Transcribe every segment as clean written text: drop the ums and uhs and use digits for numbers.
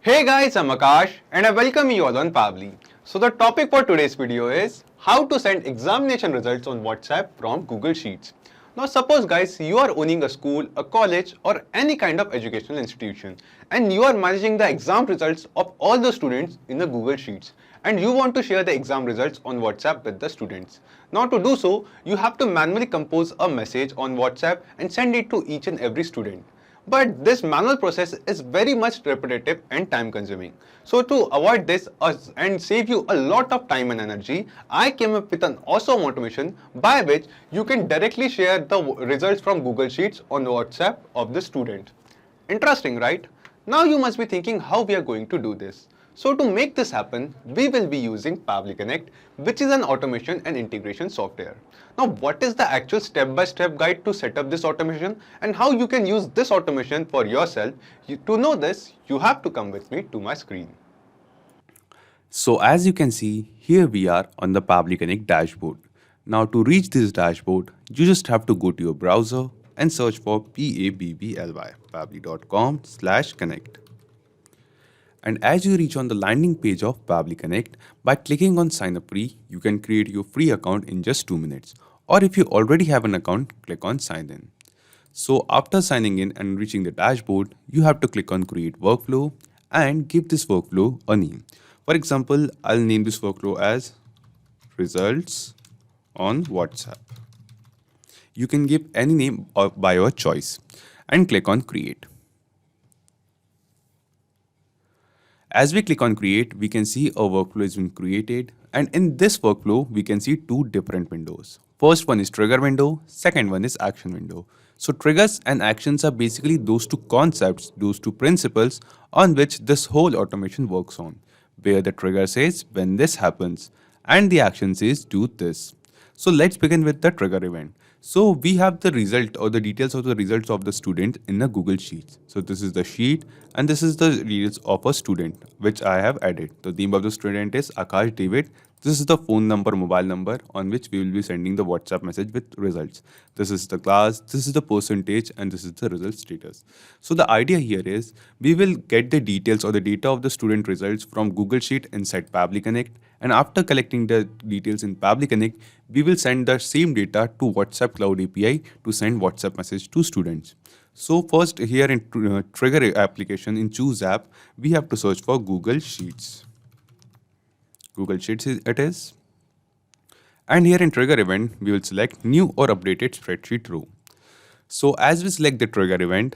Hey guys, I'm Akash and I welcome you all on Pabbly. So the topic for today's video is how to send examination results on WhatsApp from Google Sheets. Now suppose guys you are owning a school, a college or any kind of educational institution and you are managing the exam results of all the students in the Google Sheets and you want to share the exam results on WhatsApp with the students. Now to do so, you have to manually compose a message on WhatsApp and send it to each and every student. But this manual process is very much repetitive and time consuming. So to avoid this and save you a lot of time and energy, I came up with an awesome automation by which you can directly share the results from Google Sheets on WhatsApp of the student. Interesting, right? Now you must be thinking how we are going to do this. So to make this happen, we will be using Pabbly Connect, which is an automation and integration software. Now, what is the actual step-by-step guide to set up this automation and how you can use this automation for yourself? To know this, you have to come with me to my screen. So as you can see, here we are on the Pabbly Connect dashboard. Now to reach this dashboard, you just have to go to your browser and search for Pabbly, pabbly.com/connect. And as you reach on the landing page of Pabbly Connect, by clicking on sign up free, you can create your free account in just 2 minutes. Or if you already have an account, click on sign in. So after signing in and reaching the dashboard, you have to click on create workflow and give this workflow a name. For example, I'll name this workflow as results on WhatsApp. You can give any name by your choice and click on create. As we click on create, we can see a workflow has been created, and in this workflow, we can see two different windows. First one is trigger window, second one is action window. So triggers and actions are basically those two concepts, those two principles on which this whole automation works on, where the trigger says when this happens and the action says do this. So let's begin with the trigger event. So we have the result or the details of the results of the student in the Google Sheets. So this is the sheet and this is the details of a student which I have added. The name of the student is Akash David. This is the phone number, mobile number on which we will be sending the WhatsApp message with results. This is the class, this is the percentage, and this is the result status. So the idea here is we will get the details or the data of the student results from Google Sheet inside Pabbly Connect. And after collecting the details in Pabbly Connect, we will send the same data to WhatsApp Cloud API to send WhatsApp message to students. So first here in Trigger application in Choose app, we have to search for Google Sheets. Google Sheets it is. And here in trigger event, we will select new or updated spreadsheet row. So as we select the trigger event,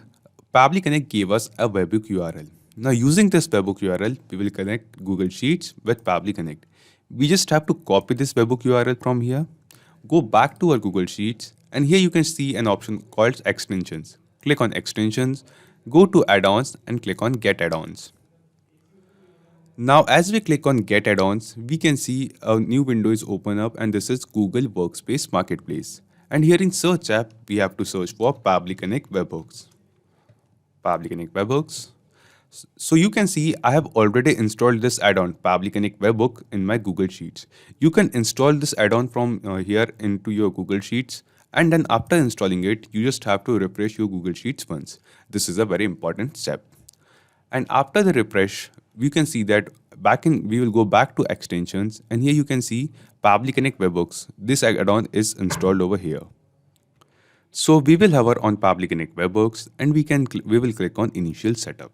Pabbly Connect gave us a webhook URL. Now using this webhook URL, we will connect Google Sheets with Pabbly Connect. We just have to copy this webhook URL from here, go back to our Google Sheets, and here you can see an option called extensions. Click on extensions, go to add-ons and click on get add-ons. Now as we click on get add-ons, we can see a new window is open up and this is Google Workspace Marketplace. And here in search app, we have to search for Pabbly Connect webhooks. Pabbly Connect webhooks. So you can see I have already installed this add-on Pabbly Connect webhook in my Google Sheets. You can install this add-on from here into your Google Sheets, and then after installing it, you just have to refresh your Google Sheets once. This is a very important step. And after the refresh, we can see that we will go back to extensions, and here you can see Pabbly Connect webhooks. This add-on is installed over here. So we will hover on Pabbly Connect webhooks and we will click on initial setup.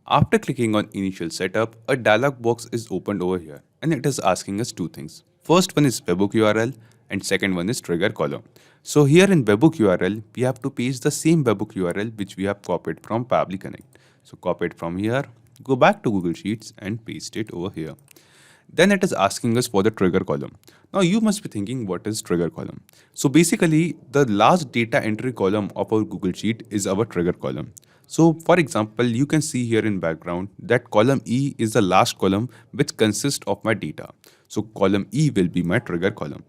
After clicking on initial setup, a dialog box is opened over here and it is asking us two things. First one is webhook URL and second one is trigger column. So here in webhook URL, we have to paste the same webhook URL which we have copied from Pabbly Connect. So copy it from here, go back to Google Sheets and paste it over here. Then it is asking us for the trigger column. Now you must be thinking, what is trigger column? So basically the last data entry column of our Google Sheet is our trigger column. So for example, you can see here in background that column E is the last column which consists of my data. So column E will be my trigger column.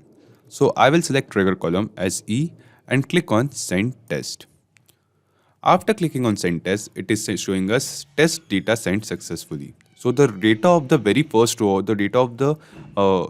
So I will select trigger column as E and click on send test. After clicking on send test, it is showing us test data sent successfully. So the data of the very first row, the data of the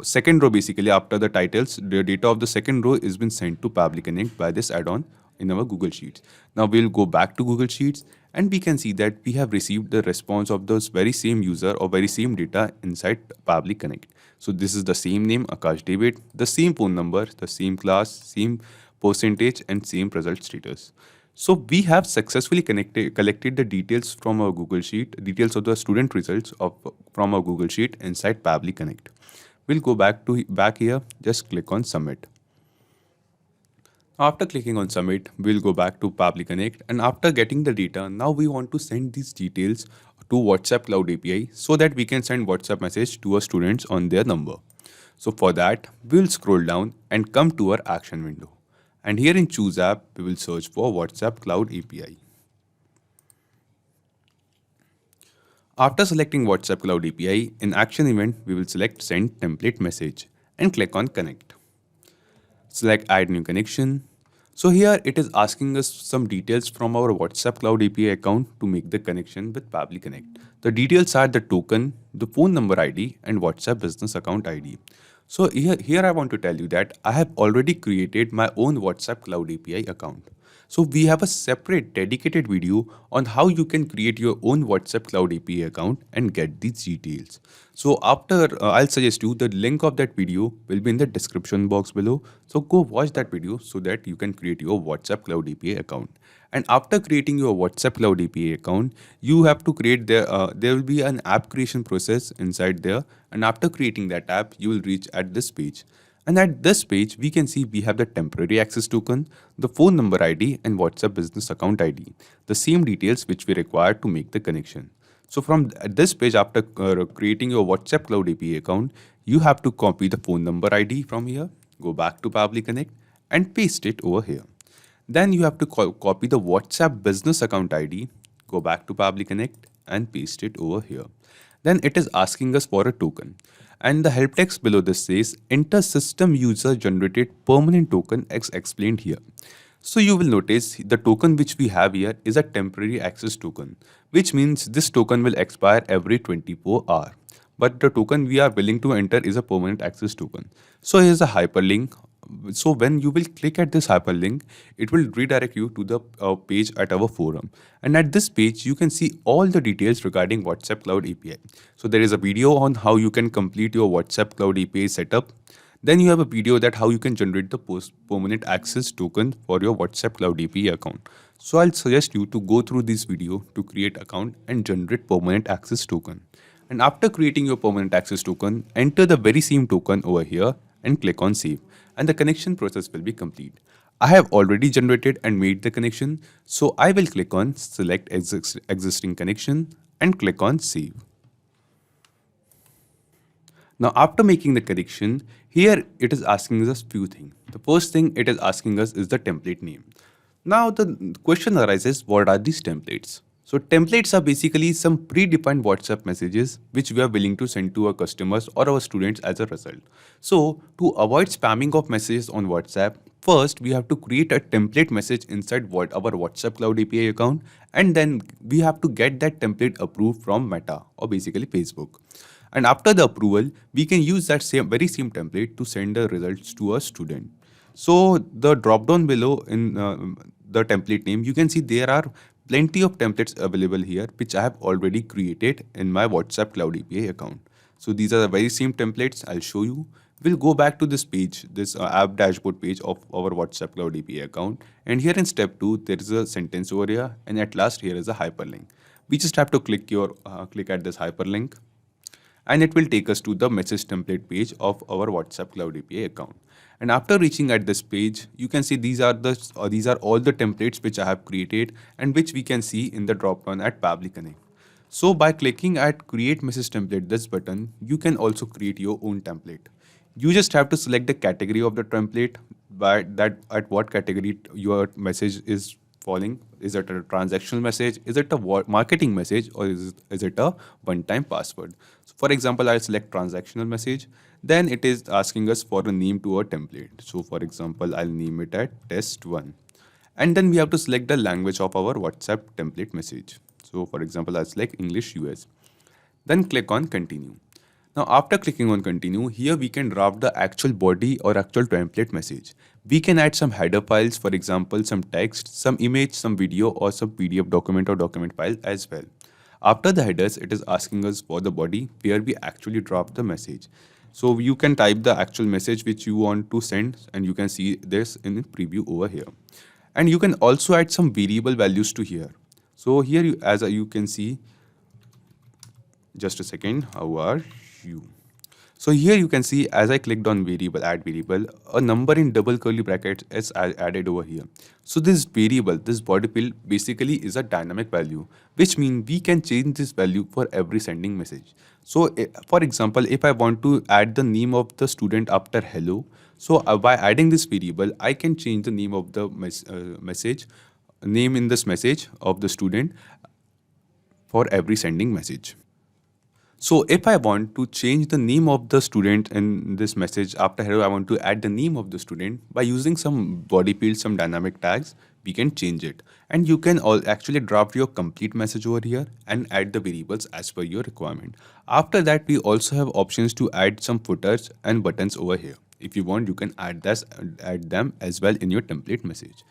second row basically after the titles, the data of the second row is been sent to Pabbly Connect by this add-on in our Google Sheets. Now we'll go back to Google Sheets And we can see that we have received the response of those very same user or very same data inside Pabbly Connect. So this is the same name, Akash David, the same phone number, the same class, same percentage, and same result status. So we have successfully collected the details from our Google Sheet, details of the student results from our Google Sheet inside Pabbly Connect. We'll go back here, just click on Submit. After clicking on Submit, we'll go back to Pabbly Connect, and after getting the data, now we want to send these details to WhatsApp Cloud API so that we can send WhatsApp message to our students on their number. So for that, we'll scroll down and come to our action window. And here in Choose App, we will search for WhatsApp Cloud API. After selecting WhatsApp Cloud API, in Action Event, we will select Send Template Message and click on Connect. Select Add New Connection. So here it is asking us some details from our WhatsApp Cloud API account to make the connection with Pabbly Connect. The details are the token, the phone number ID, and WhatsApp business account ID. So here I want to tell you that I have already created my own WhatsApp Cloud API account. So we have a separate dedicated video on how you can create your own WhatsApp Cloud API account and get these details. So after I'll suggest you the link of that video will be in the description box below. So go watch that video so that you can create your WhatsApp Cloud API account. And after creating your WhatsApp Cloud API account, you have to create there will be an app creation process inside there. And after creating that app, you will reach at this page. And at this page, we can see we have the temporary access token, the phone number ID, and WhatsApp business account ID, the same details which we require to make the connection. So from this page, after creating your WhatsApp Cloud API account, you have to copy the phone number ID from here, go back to Pabbly Connect, and paste it over here. Then you have to copy the WhatsApp business account ID, go back to Pabbly Connect, and paste it over here. Then it is asking us for a token. And the help text below this says, enter system user generated permanent token as explained here. So you will notice the token which we have here is a temporary access token, which means this token will expire every 24 hours. But the token we are willing to enter is a permanent access token. So here's a hyperlink. So when you will click at this hyperlink, it will redirect you to the page at our forum. And at this page, you can see all the details regarding WhatsApp Cloud API. So there is a video on how you can complete your WhatsApp Cloud API setup. Then you have a video that how you can generate the permanent access token for your WhatsApp Cloud API account. So I'll suggest you to go through this video to create account and generate permanent access token. And after creating your permanent access token, enter the very same token over here and click on save. And the connection process will be complete. I have already generated and made the connection. So I will click on select existing connection and click on save. Now after making the connection, here it is asking us few things. The first thing it is asking us is the template name. Now the question arises, what are these templates? So templates are basically some predefined WhatsApp messages which we are willing to send to our customers or our students as a result. So to avoid spamming of messages on WhatsApp, first we have to create a template message inside our WhatsApp Cloud API account, and then we have to get that template approved from Meta or basically Facebook. And after the approval, we can use that very same template to send the results to a student. So the drop down below in the template name, you can see there are plenty of templates available here, which I have already created in my WhatsApp Cloud API account. So these are the very same templates I'll show you. We'll go back to this page, this app dashboard page of our WhatsApp Cloud API account. And here in step 2, there is a sentence over here. And at last, here is a hyperlink. We just have to click at this hyperlink, and it will take us to the message template page of our WhatsApp Cloud API account. And after reaching at this page, you can see these are all the templates which I have created and which we can see in the dropdown at Pabbly Connect. So by clicking at create message template, this button, you can also create your own template. You just have to select the category of the template, by that at what category your message is falling. Is it a transactional message? Is it a marketing message? Or is it a one-time password? So for example, I'll select transactional message. Then it is asking us for a name to our template. So for example, I'll name it at test1. And then we have to select the language of our WhatsApp template message. So for example, I'll select English US. Then click on continue. Now, after clicking on continue, here we can draft the actual body or actual template message. We can add some header files, for example, some text, some image, some video, or some PDF document or document file as well. After the headers, it is asking us for the body where we actually drop the message. So you can type the actual message which you want to send, and you can see this in preview over here. And you can also add some variable values to here. So here, as you can see, just a second, how are you? So here you can see, as I clicked on variable, add variable, a number in double curly brackets is added over here. So this variable, this body field basically is a dynamic value, which means we can change this value for every sending message. So for example, if I want to add the name of the student after hello, so by adding this variable, I can change the name of the message, name in this message of the student for every sending message. So if I want to change the name of the student in this message after hello, I want to add the name of the student by using some body fields, some dynamic tags, we can change it. And you can actually draft your complete message over here and add the variables as per your requirement. After that, we also have options to add some footers and buttons over here. If you want, you can add them as well in your template message.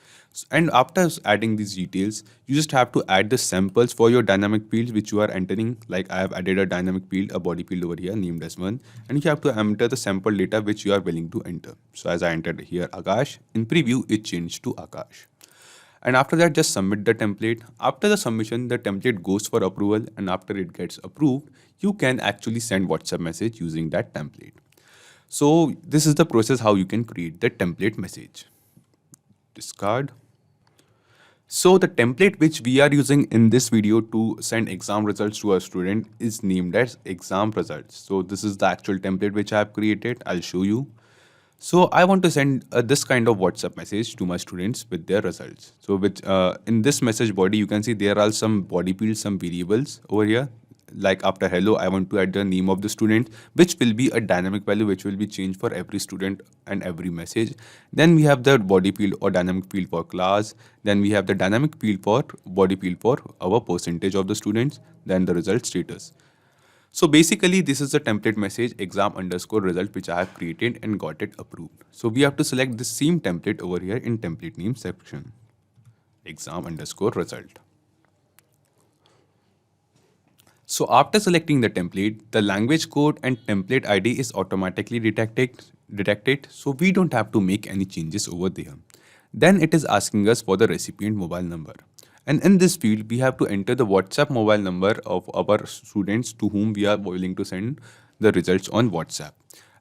And after adding these details, you just have to add the samples for your dynamic fields which you are entering. Like I have added a dynamic field, a body field over here named as one, and you have to enter the sample data which you are willing to enter. So as I entered here Akash, in preview it changed to Akash. And after that, just submit the template. After the submission, the template goes for approval, and after it gets approved, you can actually send WhatsApp message using that template. So this is the process how you can create the template message. Discard. So the template which we are using in this video to send exam results to a student is named as exam results. So this is the actual template which I have created. I'll show you. So I want to send this kind of WhatsApp message to my students with their results. So in this message body, you can see there are some body fields, some variables over here. Like after hello, I want to add the name of the student, which will be a dynamic value, which will be changed for every student and every message. Then we have the body field or dynamic field for class. Then we have the dynamic field for body field for our percentage of the students. Then the result status. So basically, this is the template message exam_result which I have created and got it approved. So we have to select the same template over here in template name section, exam_result. So after selecting the template, the language code and template ID is automatically detected, so we don't have to make any changes over there. Then it is asking us for the recipient mobile number. And in this field, we have to enter the WhatsApp mobile number of our students to whom we are willing to send the results on WhatsApp.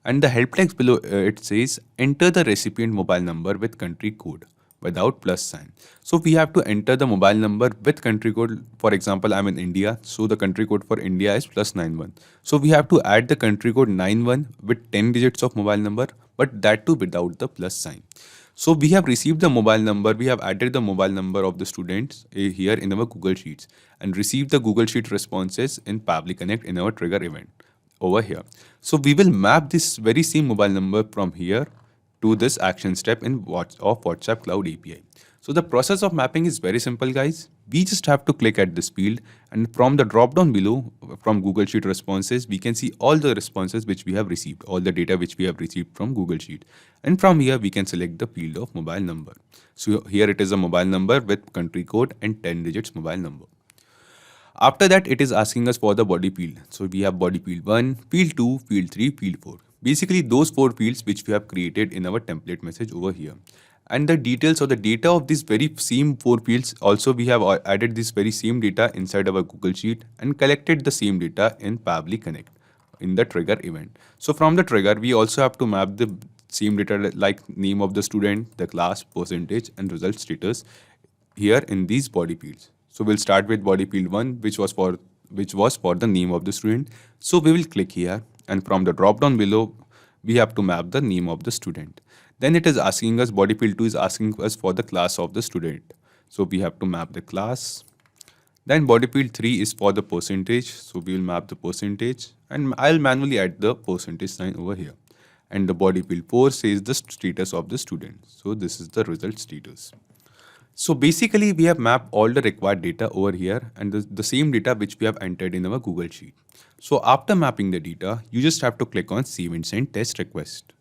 And the help text below it says, enter the recipient mobile number with country code without plus sign. So we have to enter the mobile number with country code. For example, I'm in India, so the country code for India is +91. So we have to add the country code 91 with 10 digits of mobile number, but that too without the plus sign. So we have received the mobile number, we have added the mobile number of the students here in our Google Sheets and received the Google Sheet responses in Pabbly Connect in our trigger event over here. So we will map this very same mobile number from here to this action step in WhatsApp Cloud API. So the process of mapping is very simple, guys. We just have to click at this field, and from the drop down below from Google Sheet responses, we can see all the responses which we have received, all the data which we have received from Google Sheet. And from here, we can select the field of mobile number. So here it is a mobile number with country code and 10 digits mobile number. After that, it is asking us for the body field. So we have body field 1, field 2, field 3, field 4. Basically, those 4 fields which we have created in our template message over here. And the details or the data of these very same 4 fields, also we have added this very same data inside our Google Sheet and collected the same data in Pabbly Connect in the trigger event. So from the trigger, we also have to map the same data like name of the student, the class, percentage, and result status here in these body fields. So we'll start with body field 1, which was for the name of the student. So we will click here, and from the drop down below, we have to map the name of the student. Then it is asking us, body field 2 is asking us for the class of the student. So we have to map the class. Then body field 3 is for the percentage. So we will map the percentage, and I'll manually add the percentage sign over here. And the body field 4 says the status of the student. So this is the result status. So basically, we have mapped all the required data over here and the same data which we have entered in our Google Sheet. So after mapping the data, you just have to click on Save and Send Test Request.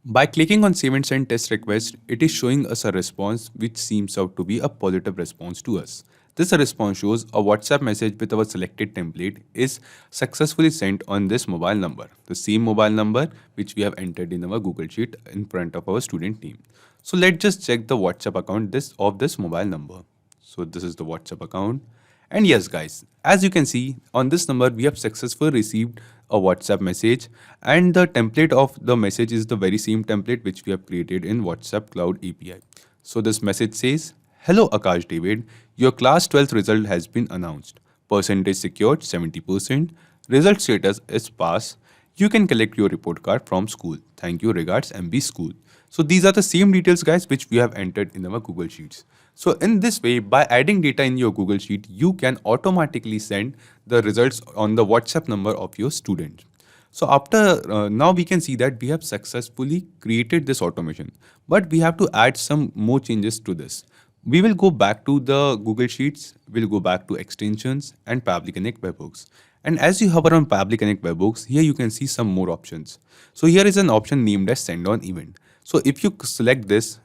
By clicking on Save and Send Test Request, it is showing us a response which seems out to be a positive response to us. This response shows a WhatsApp message with our selected template is successfully sent on this mobile number, the same mobile number which we have entered in our Google Sheet in front of our student name. So let's just check the WhatsApp account of this mobile number. So this is the WhatsApp account. And yes, guys, as you can see on this number, we have successfully received a WhatsApp message, and the template of the message is the very same template which we have created in WhatsApp Cloud API. So this message says, "Hello Akash David, your class 12th result has been announced. Percentage secured 70%. Result status is pass. You can collect your report card from school. Thank you, regards MB School." So these are the same details, guys, which we have entered in our Google Sheets. So in this way, by adding data in your Google Sheet, you can automatically send the results on the WhatsApp number of your student. So after now we can see that we have successfully created this automation, but we have to add some more changes to this. We will go back to the Google Sheets, we'll go back to extensions and Pabbly Connect webhooks. And as you hover on Pabbly Connect webhooks, here you can see some more options. So here is an option named as send on event. So if you select this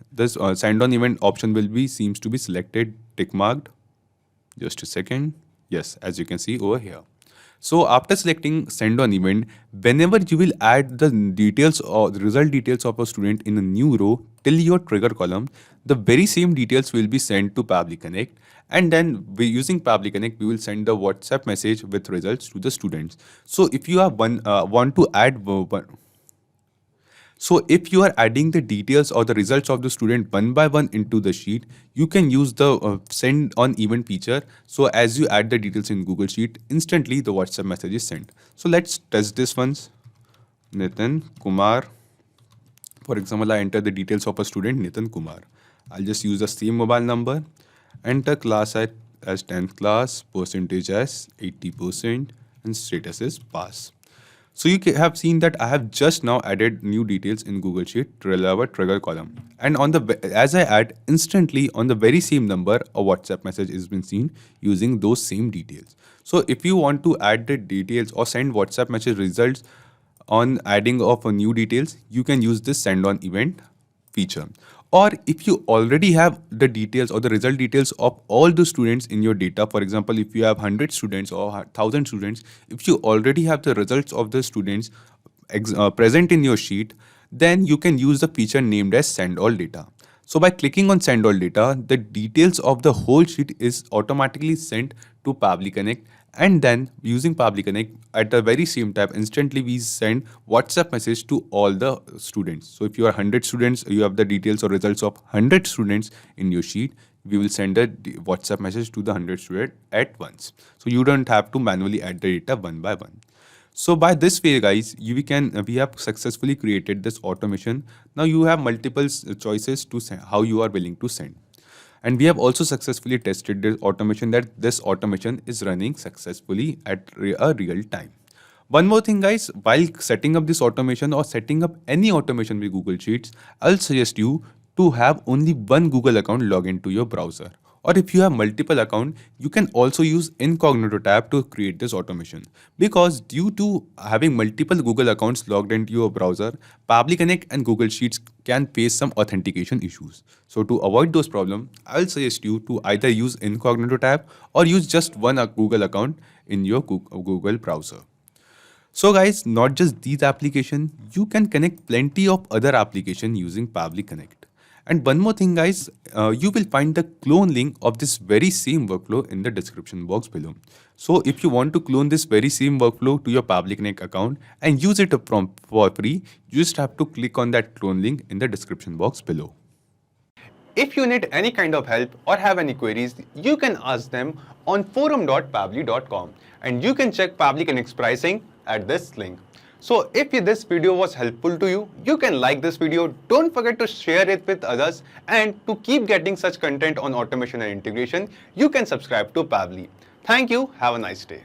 send on event option seems to be selected, tick marked. Just a second. Yes, as you can see over here. So after selecting send on event, whenever you will add the details or the result details of a student in a new row till your trigger column, the very same details will be sent to Pabbly Connect. And then using Pabbly Connect, we will send the WhatsApp message with results to the students. So if you are want to add So if you are adding the details or the results of the student one by one into the sheet, you can use the send on event feature. So as you add the details in Google Sheet, instantly the WhatsApp message is sent. So let's test this once. Nitin Kumar. For example, I enter the details of a student, Nitin Kumar. I'll just use the same mobile number. Enter class as 10th class, percentage as 80%, and status is pass. So you have seen that I have just now added new details in Google Sheet to our trigger column. And as I add, instantly on the very same number, a WhatsApp message has been seen using those same details. So if you want to add the details or send WhatsApp message results on adding of new details, you can use this send on event feature. Or if you already have the details or the result details of all the students in your data, for example, if you have 100 students or 1000 students, if you already have the results of the students present in your sheet, then you can use the feature named as send all data. So by clicking on send all data, the details of the whole sheet is automatically sent to Pabbly Connect. And then using Pabbly Connect, at the very same time, instantly we send WhatsApp message to all the students. So if you are 100 students, you have the details or results of 100 students in your sheet, we will send a WhatsApp message to the 100 students at once. So you don't have to manually add the data one by one. So by this way, guys, we have successfully created this automation. Now you have multiple choices to how you are willing to send. And we have also successfully tested this automation, that this automation is running successfully at a real time. One more thing, guys, while setting up this automation or setting up any automation with Google Sheets, I'll suggest you to have only one Google account log into your browser. Or if you have multiple accounts, you can also use incognito tab to create this automation. Because due to having multiple Google accounts logged into your browser, Pabbly Connect and Google Sheets can face some authentication issues. So to avoid those problems, I'll suggest you to either use incognito tab or use just one Google account in your Google browser. So guys, not just these applications, you can connect plenty of other applications using Pabbly Connect. And one more thing, guys, you will find the clone link of this very same workflow in the description box below. So if you want to clone this very same workflow to your Pabbly Connect account and use it for free, you just have to click on that clone link in the description box below. If you need any kind of help or have any queries, you can ask them on forum.pabbly.com, and you can check Pabbly Connect's pricing at this link. So if this video was helpful to you, you can like this video, don't forget to share it with others, and to keep getting such content on automation and integration, you can subscribe to Pabbly. Thank you, have a nice day.